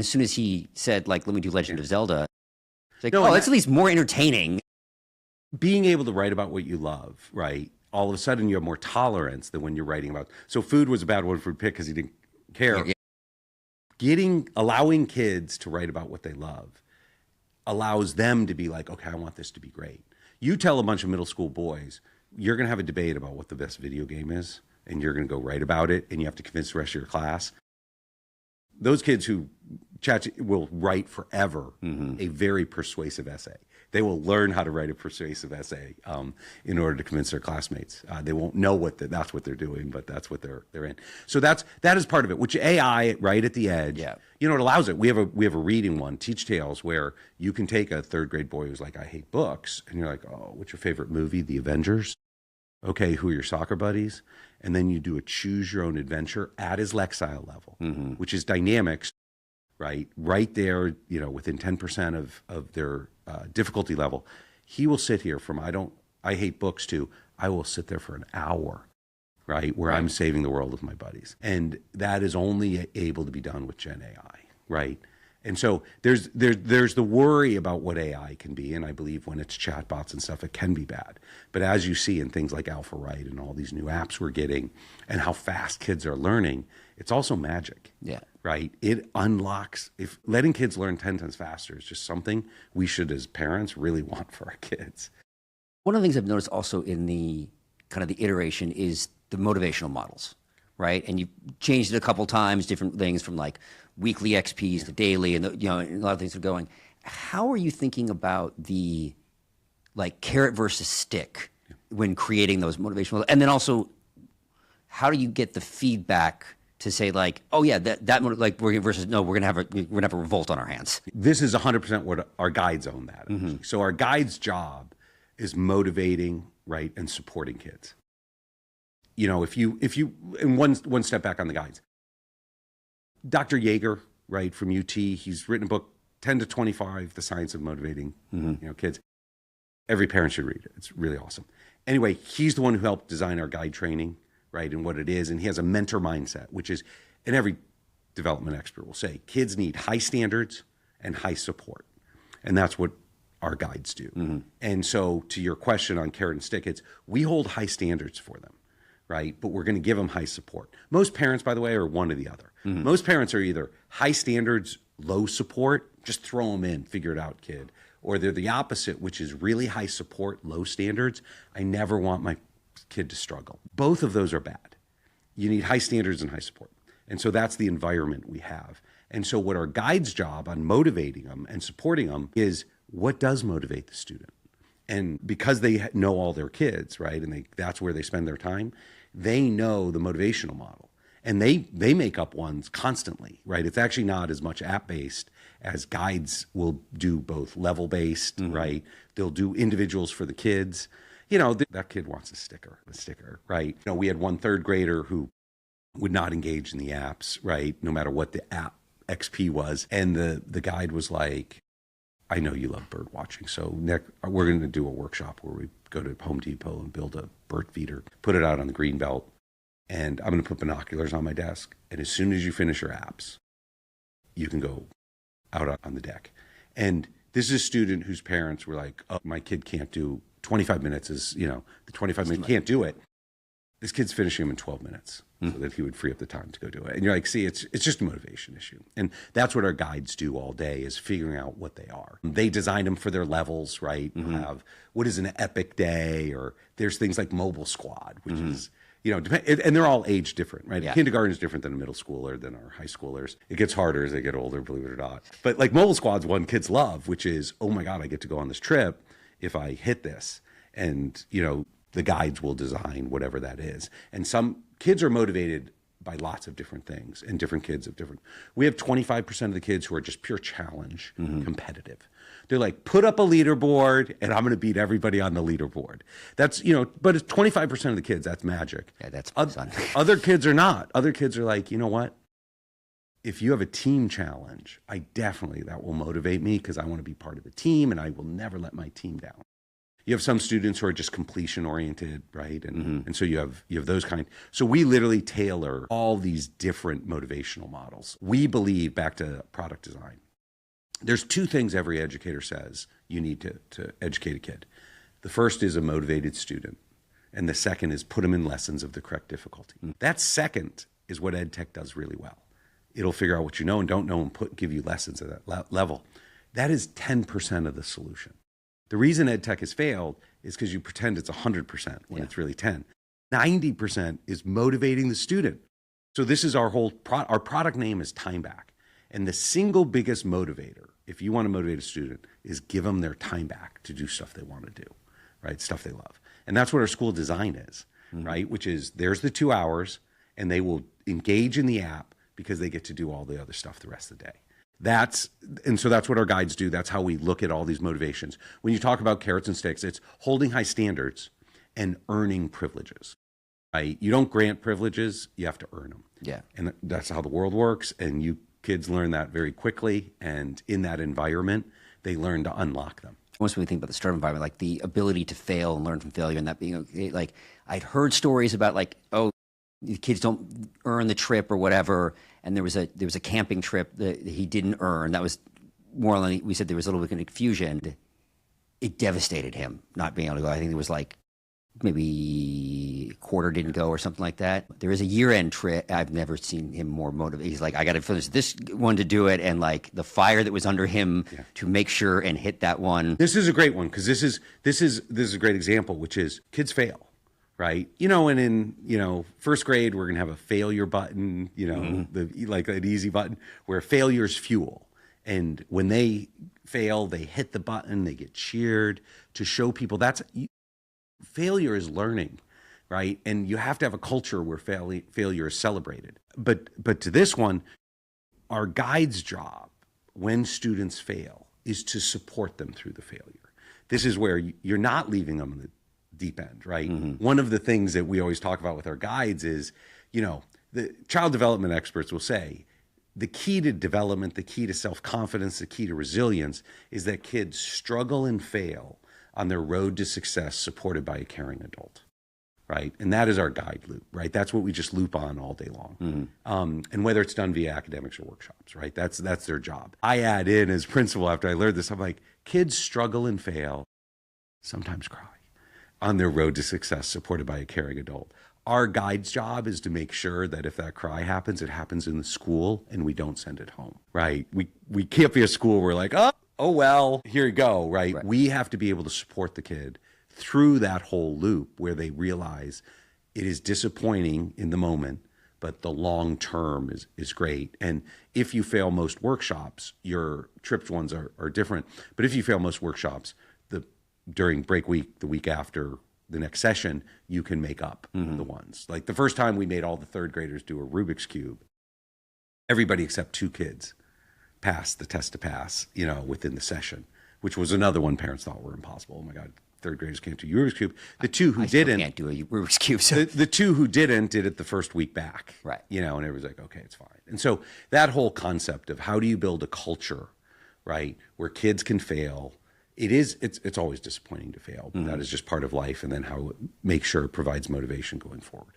As soon as he said, like, let me do Legend of Zelda, it's like, No, oh, that's at least more entertaining. being able to write about what you love, right? All of a sudden you have more tolerance than when you're writing about. So food was a bad one for pick because he didn't care. Allowing kids to write about what they love allows them to be like, okay, I want this to be great. You tell a bunch of middle school boys, you're going to have a debate about what the best video game is, and you're going to go write about it, and you have to convince the rest of your class. Those kids who will write forever a very persuasive essay. They will learn how to write a persuasive essay in order to convince their classmates. They won't know that's what they're doing, but that's what they're in. So that is part of it. Which AI, right at the edge, you know, it allows it. We have a reading one, Teach Tales, where you can take a third grade boy who's like, I hate books, and you're like, oh, what's your favorite movie? The Avengers. Okay, who are your soccer buddies? And then you do a choose your own adventure at his Lexile level, which is dynamics, right? Right there, you know, within 10% of their difficulty level. He will sit here from I hate books to I will sit there for an hour, right? Where I'm saving the world with my buddies. And that is only able to be done with Gen AI, right? And so there's the worry about what AI can be, and I believe when it's chatbots and stuff, it can be bad. But as you see in things like AlphaWrite and all these new apps we're getting, and how fast kids are learning, it's also magic. Yeah. Right? It unlocks, if letting kids learn 10 times faster is just something we should, as parents, really want for our kids. One of the things I've noticed also in the kind of the iteration is the motivational models, right? And you've changed it a couple times, different things from like weekly XPs to daily, and you know, a lot of things are going. How are you thinking about the like carrot versus stick when creating those motivational? And then also, how do you get the feedback to say like, oh yeah, that like versus no, we're gonna have a revolt on our hands? This is 100% what our guides own that. So our guide's job is motivating, right, and supporting kids. You know, if you and one step back on the guides. Dr. Yeager, right, from UT, he's written a book, 10 to 25, The Science of Motivating you know, kids. Every parent should read it. It's really awesome. Anyway, he's the one who helped design our guide training, right, and what it is. And he has a mentor mindset, which is, and every development expert will say, kids need high standards and high support. And that's what our guides do. And so to your question on carrot and stick, we hold high standards for them, right? But we're going to give them high support. Most parents, by the way, are one or the other. Most parents are either high standards, low support, just throw them in, figure it out, kid. Or they're the opposite, which is really high support, low standards. I never want my kid to struggle. Both of those are bad. You need high standards and high support. And so that's the environment we have. And so what our guide's job on motivating them and supporting them is, what does motivate the student? And because they know all their kids, right, and that's where they spend their time, they know the motivational model. And they make up ones constantly, right? It's actually not as much app-based as guides will do both level-based, right? They'll do individuals for the kids. You know, that kid wants a sticker, right? You know, we had one third grader who would not engage in the apps, right? No matter what the app XP was. And the guide was like, I know you love bird watching, so we're going to do a workshop where we go to Home Depot and build a bird feeder, put it out on the green belt, and I'm going to put binoculars on my desk. And as soon as you finish your apps, you can go out on the deck. And this is a student whose parents were like, oh, my kid can't do 25 minutes is, you know, the 25 minutes can't do it. This kid's finishing them in 12 minutes so that he would free up the time to go do it. And you're like, see, it's just a motivation issue. And that's what our guides do all day, is figuring out what they are. They design them for their levels, right? Have what is an epic day, or there's things like Mobile Squad, which is, you know, and they're all age different, right? Yeah. Kindergarten is different than a middle schooler, than our high schoolers. It gets harder as they get older, believe it or not. But like Mobile Squad's one kids love, which is, oh my God, I get to go on this trip if I hit this. And, you know, the guides will design whatever that is. And some kids are motivated by lots of different things, and different kids have different. We have 25% of the kids who are just pure challenge, competitive. They're like, put up a leaderboard and I'm going to beat everybody on the leaderboard. That's, you know, but it's 25% of the kids, that's magic. Yeah, that's fun. Other kids are not. Other kids are like, you know what? If you have a team challenge, that will motivate me, because I want to be part of the team and I will never let my team down. You have some students who are just completion oriented, right? And so you have those kind. So we literally tailor all these different motivational models. We believe, back to product design, there's two things every educator says you need to educate a kid. The first is a motivated student, and the second is put them in lessons of the correct difficulty. That second is what ed tech does really well. It'll figure out what you know and don't know and give you lessons at that level. That is 10% of the solution. The reason ed tech has failed is because you pretend it's 100% when it's really 10. 90% is motivating the student. So this is our whole our product name is Time Back. And the single biggest motivator, if you want to motivate a student, is give them their time back to do stuff they want to do, right? Stuff they love. And that's what our school design is, right? Which is there's the 2 hours and they will engage in the app because they get to do all the other stuff the rest of the day. So that's what our guides do. That's how we look at all these motivations. When you talk about carrots and sticks, it's holding high standards and earning privileges, right? You don't grant privileges, you have to earn them. Yeah. And that's how the world works. And you kids learn that very quickly. And in that environment, they learn to unlock them. Once we think about the startup environment, like the ability to fail and learn from failure, and that being okay, like I'd heard stories about like, oh, the kids don't earn the trip or whatever. And there was a camping trip that he didn't earn. That was more than we said there was a little bit of confusion. It devastated him not being able to go. I think there was like maybe a quarter didn't go or something like that. There is a year-end trip. I've never seen him more motivated. He's like, I got to finish this one to do it. And like the fire that was under him to make sure and hit that one. This is a great one because this is a great example, which is kids fail. Right. And in, first grade, we're going to have a failure button, like an easy button where failure's fuel. And when they fail, they hit the button, they get cheered to show people failure is learning. Right. And you have to have a culture where failure is celebrated. But to this one, our guide's job when students fail is to support them through the failure. This is where you're not leaving them in the deep end, right? One of the things that we always talk about with our guides is, the child development experts will say the key to development, the key to self-confidence, the key to resilience is that kids struggle and fail on their road to success supported by a caring adult, right? And that is our guide loop, right? That's what we just loop on all day long. And whether it's done via academics or workshops, right? That's their job. I add in as principal after I learned this, I'm like, kids struggle and fail, sometimes cry on their road to success supported by a caring adult. Our guide's job is to make sure that if that cry happens, it happens in the school and we don't send it home, right? We can't be a school where we're like, oh well, here you go, right? We have to be able to support the kid through that whole loop where they realize it is disappointing in the moment, but the long term is great. And if you fail most workshops, your tripped ones are different. But if you fail most workshops, during break week, the week after the next session, you can make up the ones. Like the first time we made all the third graders do a Rubik's Cube, everybody except 2 kids passed the test to pass, within the session, which was another one parents thought were impossible. Oh my God, third graders can't do Rubik's Cube. The 2 who didn't can't do a Rubik's Cube. So. The 2 who didn't did it the first week back, right? And everyone's like, okay, it's fine. And so that whole concept of how do you build a culture, right, where kids can fail. It's always disappointing to fail, but that is just part of life, and then how it makes sure it provides motivation going forward.